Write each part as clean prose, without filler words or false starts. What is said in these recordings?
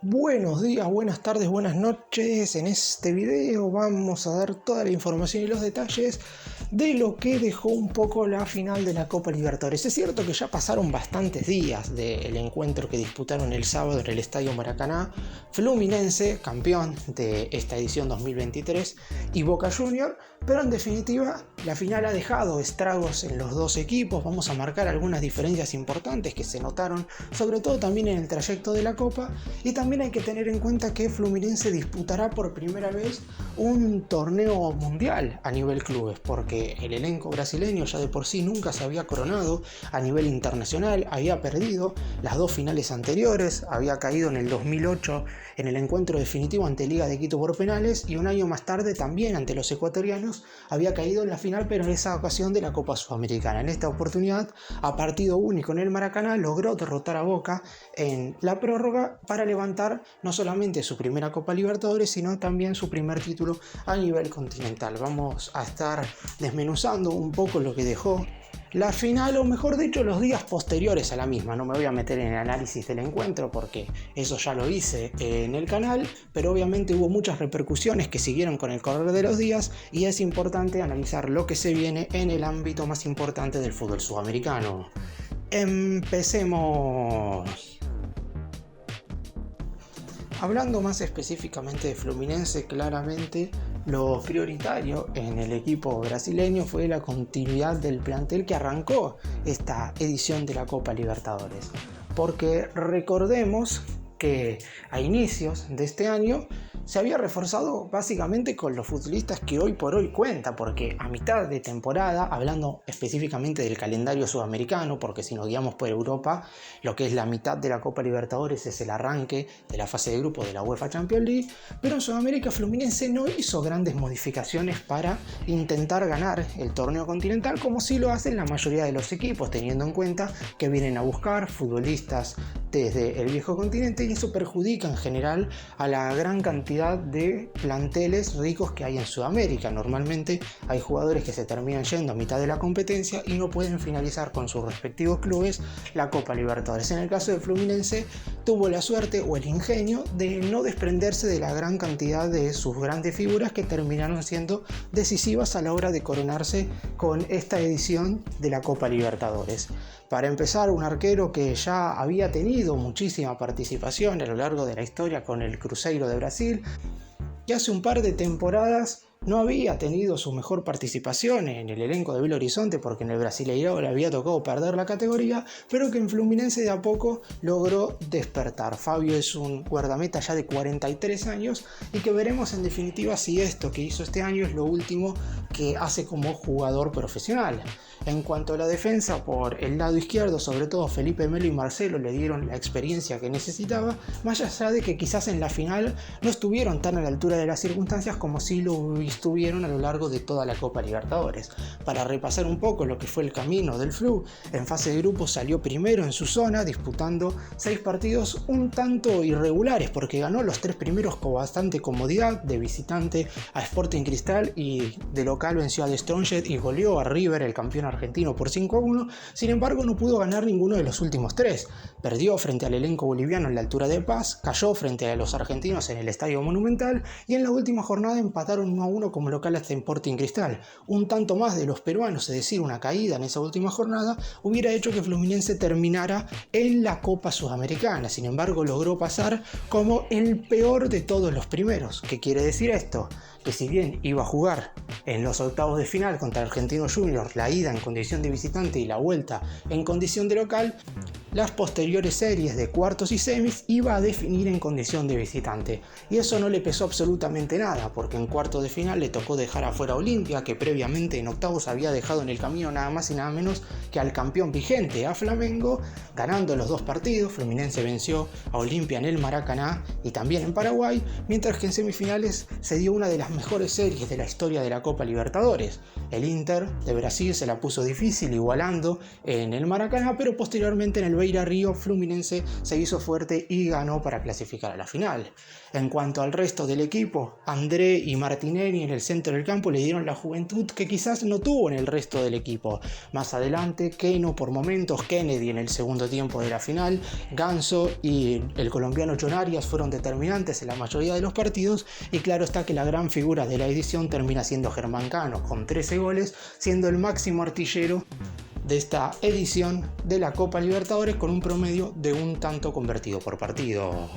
Buenos días, buenas tardes, buenas noches. En este video vamos a dar toda la información y los detalles de lo que dejó un poco la final de la Copa Libertadores. Es cierto que ya pasaron bastantes días del encuentro que disputaron el sábado en el Estadio Maracaná, Fluminense, campeón de esta edición 2023, y Boca Juniors, pero en definitiva la final ha dejado estragos en los dos equipos. Vamos a marcar algunas diferencias importantes que se notaron, sobre todo también en el trayecto de la Copa, y también hay que tener en cuenta que Fluminense disputará por primera vez un torneo mundial a nivel clubes, porque el elenco brasileño ya de por sí nunca se había coronado a nivel internacional, había perdido las dos finales anteriores, había caído en el 2008 en el encuentro definitivo ante Liga de Quito por penales, y un año más tarde también ante los ecuatorianos había caído en la final, pero en esa ocasión de la Copa Sudamericana. En esta oportunidad, a partido único en el Maracaná, logró derrotar a Boca en la prórroga para levantar no solamente su primera Copa Libertadores, sino también su primer título a nivel continental. Vamos a estar desmenuzando un poco lo que dejó la final, o mejor dicho, los días posteriores a la misma. No me voy a meter en el análisis del encuentro porque eso ya lo hice en el canal, pero obviamente hubo muchas repercusiones que siguieron con el correr de los días y es importante analizar lo que se viene en el ámbito más importante del fútbol sudamericano. Empecemos. Hablando más específicamente de Fluminense, claramente lo prioritario en el equipo brasileño fue la continuidad del plantel que arrancó esta edición de la Copa Libertadores. Porque recordemos que a inicios de este año se había reforzado básicamente con los futbolistas que hoy por hoy cuenta, porque a mitad de temporada, hablando específicamente del calendario sudamericano, porque si nos guiamos por Europa, lo que es la mitad de la Copa Libertadores es el arranque de la fase de grupo de la UEFA Champions League, pero en Sudamérica Fluminense no hizo grandes modificaciones para intentar ganar el torneo continental, como sí lo hacen la mayoría de los equipos, teniendo en cuenta que vienen a buscar futbolistas desde el viejo continente, y eso perjudica en general a la gran cantidad de planteles ricos que hay en Sudamérica. Normalmente hay jugadores que se terminan yendo a mitad de la competencia y no pueden finalizar con sus respectivos clubes la Copa Libertadores. En el caso de Fluminense tuvo la suerte o el ingenio de no desprenderse de la gran cantidad de sus grandes figuras que terminaron siendo decisivas a la hora de coronarse con esta edición de la Copa Libertadores. Para empezar, un arquero que ya había tenido muchísima participación a lo largo de la historia con el Cruzeiro de Brasil, que hace un par de temporadas no había tenido su mejor participación en el elenco de Belo Horizonte, porque en el Brasileirão le había tocado perder la categoría, pero que en Fluminense de a poco logró despertar. Fabio es un guardameta ya de 43 años y que veremos en definitiva si esto que hizo este año es lo último que hace como jugador profesional. En cuanto a la defensa, por el lado izquierdo, sobre todo Felipe Melo y Marcelo le dieron la experiencia que necesitaba, más allá de que quizás en la final no estuvieron tan a la altura de las circunstancias como si lo estuvieron a lo largo de toda la Copa Libertadores. Para repasar un poco lo que fue el camino del Flu, en fase de grupos salió primero en su zona, disputando 6 partidos un tanto irregulares, porque ganó los 3 primeros con bastante comodidad, de visitante a Sporting Cristal, y de local venció a The Strongest y goleó a River, el campeón argentino, por 5-1. Sin embargo, no pudo ganar ninguno de los últimos 3. Perdió frente al elenco boliviano en la altura de Paz, cayó frente a los argentinos en el Estadio Monumental, y en la última jornada empataron 1-1 como local hasta Sporting Cristal. Un tanto más de los peruanos, es decir, una caída en esa última jornada, hubiera hecho que Fluminense terminara en la Copa Sudamericana. Sin embargo, logró pasar como el peor de todos los primeros. ¿Qué quiere decir esto? Que si bien iba a jugar en los octavos de final contra Argentinos Juniors, la ida en condición de visitante y la vuelta en condición de local, las posteriores series de cuartos y semis iba a definir en condición de visitante. Y eso no le pesó absolutamente nada, porque en cuartos de final le tocó dejar afuera a Olimpia, que previamente en octavos había dejado en el camino nada más y nada menos que al campeón vigente, a Flamengo, ganando los 2 partidos. Fluminense venció a Olimpia en el Maracaná y también en Paraguay, mientras que en semifinales se dio una de las mejores series de la historia de la Copa Libertadores. El Inter de Brasil se la puso difícil igualando en el Maracaná, pero posteriormente en el Beira Río, Fluminense se hizo fuerte y ganó para clasificar a la final. En cuanto al resto del equipo, André y Martinelli en el centro del campo le dieron la juventud que quizás no tuvo en el resto del equipo. Más adelante, Keno por momentos, Kennedy en el segundo tiempo de la final, Ganso y el colombiano John Arias fueron determinantes en la mayoría de los partidos, y claro está que la gran figura de la edición termina siendo Germán Cano, con 13 goles, siendo el máximo artillero de esta edición de la Copa Libertadores con un promedio de un tanto convertido por partido.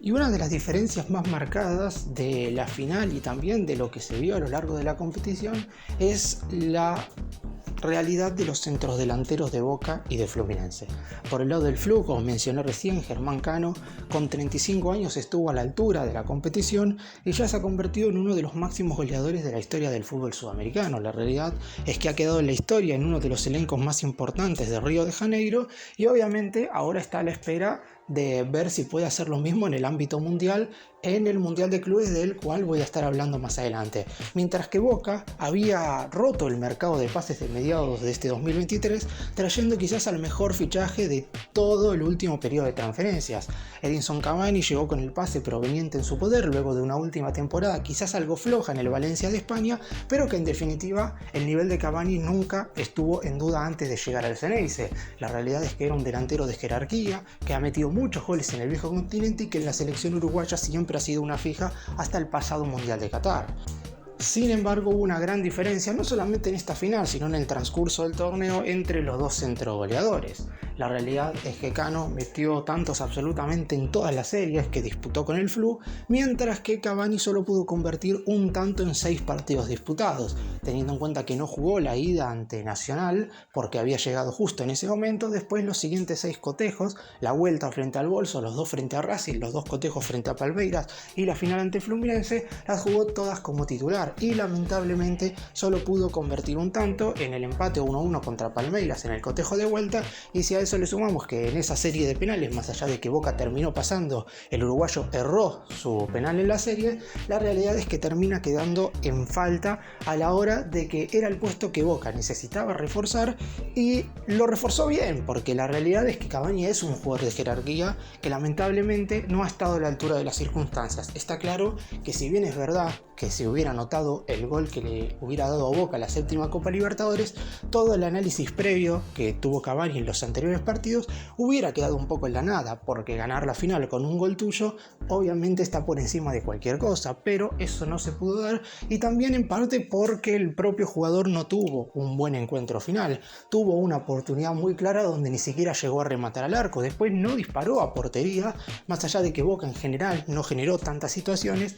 Y una de las diferencias más marcadas de la final y también de lo que se vio a lo largo de la competición es la realidad de los centros delanteros de Boca y de Fluminense. Por el lado del Flu, como mencioné recién, Germán Cano, con 35 años estuvo a la altura de la competición y ya se ha convertido en uno de los máximos goleadores de la historia del fútbol sudamericano. La realidad es que ha quedado en la historia en uno de los elencos más importantes de Río de Janeiro y obviamente ahora está a la espera de ver si puede hacer lo mismo en el ámbito mundial, en el Mundial de Clubes, del cual voy a estar hablando más adelante. Mientras que Boca había roto el mercado de pases de mediados de este 2023, trayendo quizás al mejor fichaje de todo el último periodo de transferencias. Edinson Cavani llegó con el pase proveniente en su poder luego de una última temporada quizás algo floja en el Valencia de España, pero que en definitiva el nivel de Cavani nunca estuvo en duda antes de llegar al Xeneize. La realidad es que era un delantero de jerarquía, que ha metido muchos goles en el viejo continente y que en la selección uruguaya siempre ha sido una fija hasta el pasado Mundial de Qatar. Sin embargo, hubo una gran diferencia, no solamente en esta final, sino en el transcurso del torneo entre los dos centrogoleadores. La realidad es que Cano metió tantos absolutamente en todas las series que disputó con el Flu, mientras que Cavani solo pudo convertir un tanto en 6 partidos disputados, teniendo en cuenta que no jugó la ida ante Nacional porque había llegado justo en ese momento. Después los siguientes 6 cotejos, la vuelta frente al Bolso, los 2 frente a Racing, los 2 cotejos frente a Palmeiras y la final ante Fluminense, las jugó todas como titular y lamentablemente solo pudo convertir un tanto en el empate 1-1 contra Palmeiras en el cotejo de vuelta. Y si a eso le sumamos que en esa serie de penales, más allá de que Boca terminó pasando, el uruguayo erró su penal en la serie, la realidad es que termina quedando en falta a la hora de que era el puesto que Boca necesitaba reforzar, y lo reforzó bien, porque la realidad es que Cavani es un jugador de jerarquía que lamentablemente no ha estado a la altura de las circunstancias. Está claro que si bien es verdad que si hubiera anotado el gol que le hubiera dado a Boca la séptima Copa Libertadores, todo el análisis previo que tuvo Cavani en los anteriores partidos hubiera quedado un poco en la nada, porque ganar la final con un gol tuyo obviamente está por encima de cualquier cosa, pero eso no se pudo dar, y también en parte porque el propio jugador no tuvo un buen encuentro final. Tuvo una oportunidad muy clara donde ni siquiera llegó a rematar al arco, después no disparó a portería, más allá de que Boca en general no generó tantas situaciones.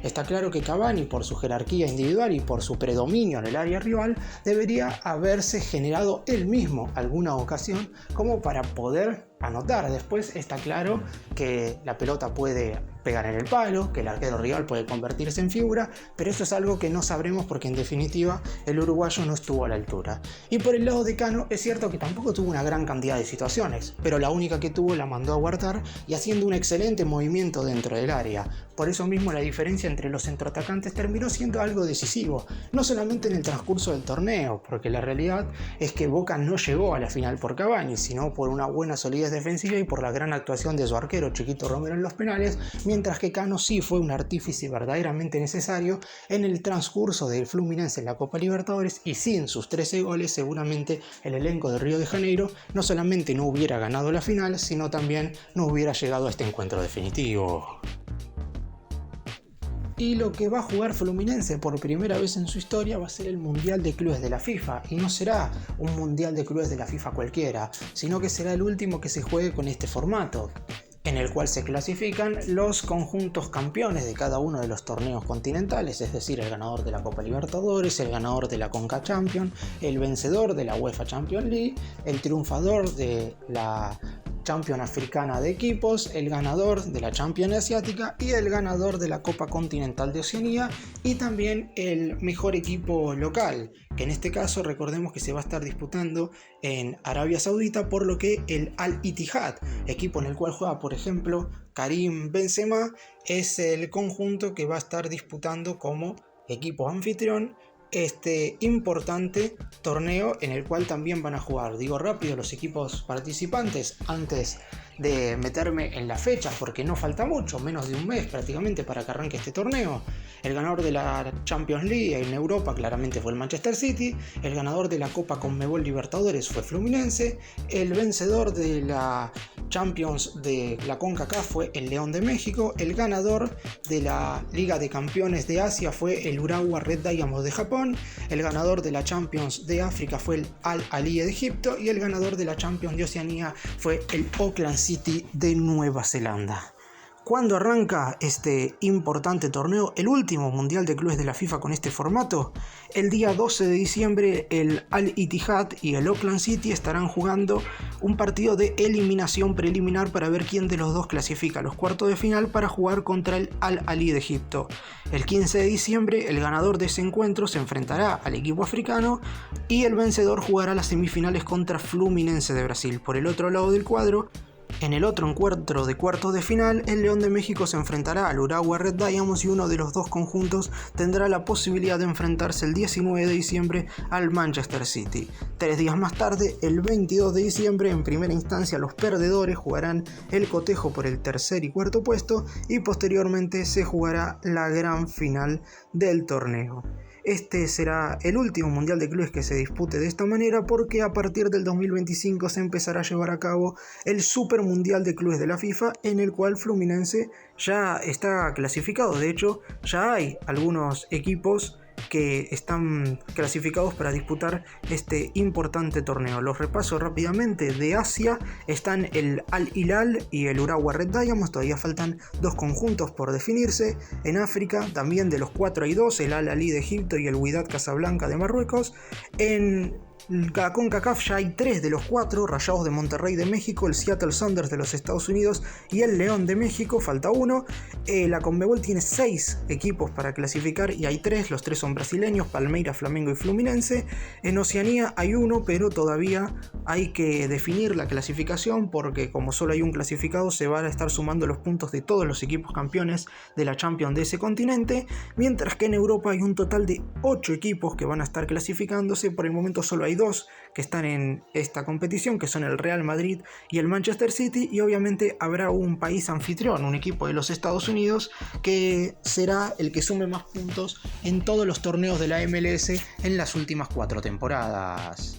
Está claro que Cavani, por su jerarquía individual y por su predominio en el área rival, debería haberse generado él mismo alguna ocasión como para poder anotar. Después está claro que la pelota puede pegar en el palo, que el arquero rival puede convertirse en figura, pero eso es algo que no sabremos porque en definitiva el uruguayo no estuvo a la altura. Y por el lado de Cano es cierto que tampoco tuvo una gran cantidad de situaciones, pero la única que tuvo la mandó a guardar y haciendo un excelente movimiento dentro del área. Por eso mismo la diferencia entre los centroatacantes terminó siendo algo decisivo, no solamente en el transcurso del torneo, porque la realidad es que Boca no llegó a la final por Cavani, sino por una buena solidez defensiva y por la gran actuación de su arquero Chiquito Romero en los penales, mientras que Cano sí fue un artífice verdaderamente necesario en el transcurso del Fluminense en la Copa Libertadores, y sin sus 13 goles seguramente el elenco de Río de Janeiro no solamente no hubiera ganado la final, sino también no hubiera llegado a este encuentro definitivo. Y lo que va a jugar Fluminense por primera vez en su historia va a ser el Mundial de Clubes de la FIFA, y no será un Mundial de Clubes de la FIFA cualquiera, sino que será el último que se juegue con este formato, en el cual se clasifican los conjuntos campeones de cada uno de los torneos continentales, es decir, el ganador de la Copa Libertadores, el ganador de la Conca Champions, el vencedor de la UEFA Champions League, el triunfador de la Champions Africana de equipos, el ganador de la Champions Asiática y el ganador de la Copa Continental de Oceanía, y también el mejor equipo local, que en este caso recordemos que se va a estar disputando en Arabia Saudita, por lo que el Al-Ittihad, equipo en el cual juega por ejemplo Karim Benzema, es el conjunto que va a estar disputando como equipo anfitrión este importante torneo en el cual también van a jugar. Digo rápido los equipos participantes antes de meterme en la fecha, porque no falta mucho, menos de un mes prácticamente para que arranque este torneo. El ganador de la Champions League en Europa claramente fue el Manchester City, el ganador de la Copa Conmebol Libertadores fue Fluminense, el vencedor de la Champions de la CONCACAF fue el León de México, el ganador de la Liga de Campeones de Asia fue el Urawa Red Diamonds de Japón, el ganador de la Champions de África fue el Al Ahly de Egipto y el ganador de la Champions de Oceanía fue el Auckland City de Nueva Zelanda. ¿Cuándo arranca este importante torneo, el último mundial de clubes de la FIFA con este formato? El día 12 de diciembre el Al Ittihad y el Auckland City estarán jugando un partido de eliminación preliminar para ver quién de los dos clasifica a los cuartos de final para jugar contra el Al Ahly de Egipto. El 15 de diciembre el ganador de ese encuentro se enfrentará al equipo africano y el vencedor jugará las semifinales contra Fluminense de Brasil. Por el otro lado del cuadro, en el otro encuentro de cuartos de final, el León de México se enfrentará al Urawa Red Diamonds y uno de los dos conjuntos tendrá la posibilidad de enfrentarse el 19 de diciembre al Manchester City. 3 días más tarde, el 22 de diciembre, en primera instancia los perdedores jugarán el cotejo por el tercer y cuarto puesto y posteriormente se jugará la gran final del torneo. Este será el último mundial de clubes que se dispute de esta manera porque a partir del 2025 se empezará a llevar a cabo el Super Mundial de Clubes de la FIFA, en el cual Fluminense ya está clasificado. De hecho, ya hay algunos equipos que están clasificados para disputar este importante torneo. Los repaso rápidamente. De Asia están el Al Hilal y el Urawa Red Diamonds, todavía faltan dos conjuntos por definirse. En África también de los 4 hay 2, el Al Ahly de Egipto y el Wydad Casablanca de Marruecos. En la CONCACAF ya hay 3 de los 4, Rayados de Monterrey de México, el Seattle Sounders de los Estados Unidos y el León de México, falta uno. La Conmebol tiene 6 equipos para clasificar y hay 3, los 3 son brasileños, Palmeiras, Flamengo y Fluminense. En Oceanía hay uno, pero todavía hay que definir la clasificación porque como solo hay un clasificado se van a estar sumando los puntos de todos los equipos campeones de la Champions de ese continente, mientras que en Europa hay un total de 8 equipos que van a estar clasificándose. Por el momento solo hay 2 que están en esta competición, que son el Real Madrid y el Manchester City, y obviamente habrá un país anfitrión, un equipo de los Estados Unidos, que será el que sume más puntos en todos los torneos de la MLS en las últimas 4 temporadas.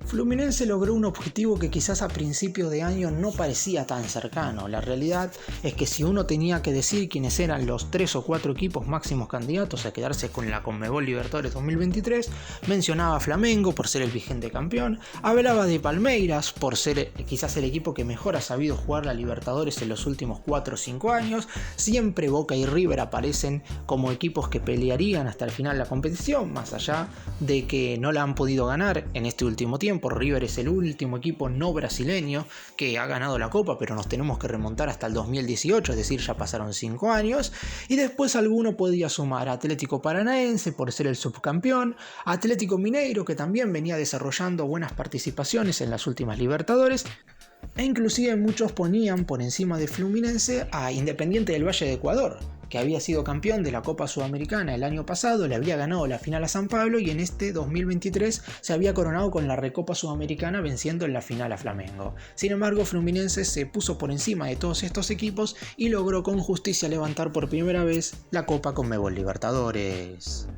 Fluminense logró un objetivo que quizás a principio de año no parecía tan cercano. La realidad es que si uno tenía que decir quiénes eran los 3 o 4 equipos máximos candidatos a quedarse con la Conmebol Libertadores 2023, mencionaba a Flamengo por ser el vigente campeón, hablaba de Palmeiras por ser quizás el equipo que mejor ha sabido jugar la Libertadores en los últimos 4 o 5 años, siempre Boca y River aparecen como equipos que pelearían hasta el final la competición, más allá de que no la han podido ganar en este último tiempo. River es el último equipo no brasileño que ha ganado la Copa, pero nos tenemos que remontar hasta el 2018, es decir, ya pasaron 5 años. Y después alguno podía sumar a Atlético Paranaense por ser el subcampeón, Atlético Mineiro, que también venía desarrollando buenas participaciones en las últimas Libertadores, e inclusive muchos ponían por encima de Fluminense a Independiente del Valle de Ecuador, que había sido campeón de la Copa Sudamericana el año pasado, le había ganado la final a San Pablo y en este 2023 se había coronado con la Recopa Sudamericana venciendo en la final a Flamengo. Sin embargo, Fluminense se puso por encima de todos estos equipos y logró con justicia levantar por primera vez la Copa Conmebol Libertadores.